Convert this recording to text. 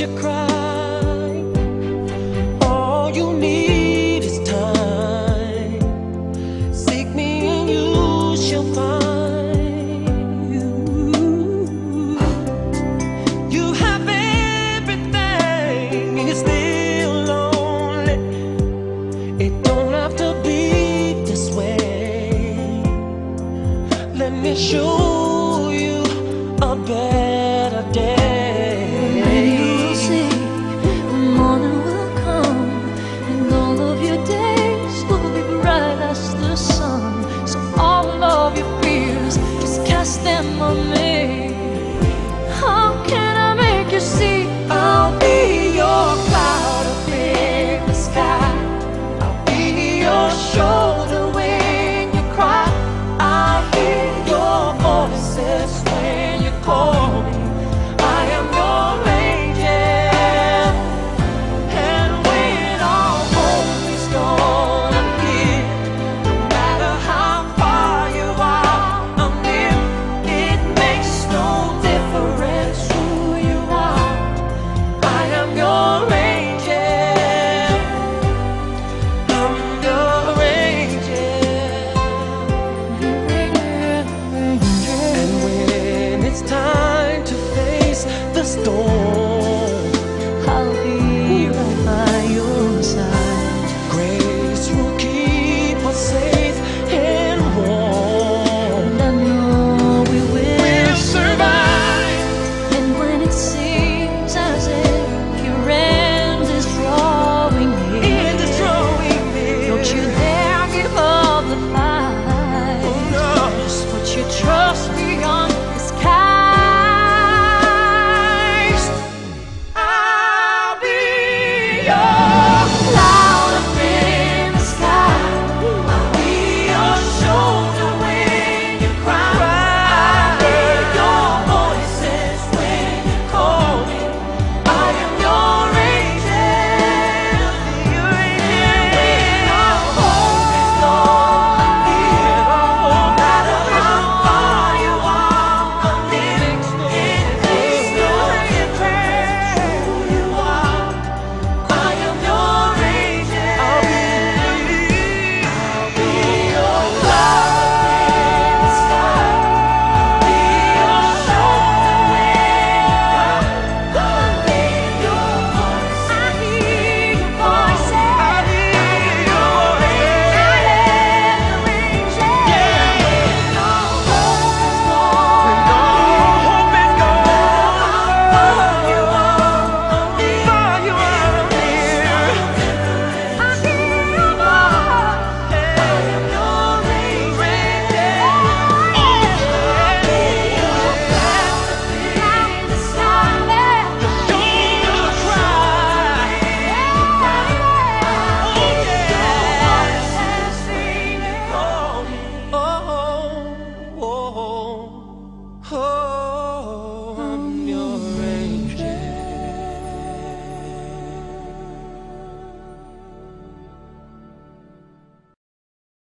you cry. All you need is time. Seek me and you shall find. You have everything and you're still lonely. It don't have to be this way. Let me show you a better day. You will see the morning will come, and all of your days will be bright as the sun. So all of your fears, just cast them on me. How can I make you see? I'll be your cloud up in the sky. I'll be your shoulder when you cry. I'll hear your voices when you call me. I am your angel. And when all hope is gone, I'm here. No matter how far you are, I'm near. It makes no difference who you are. I am your angel. I'm your angel. And when it's time to face the storm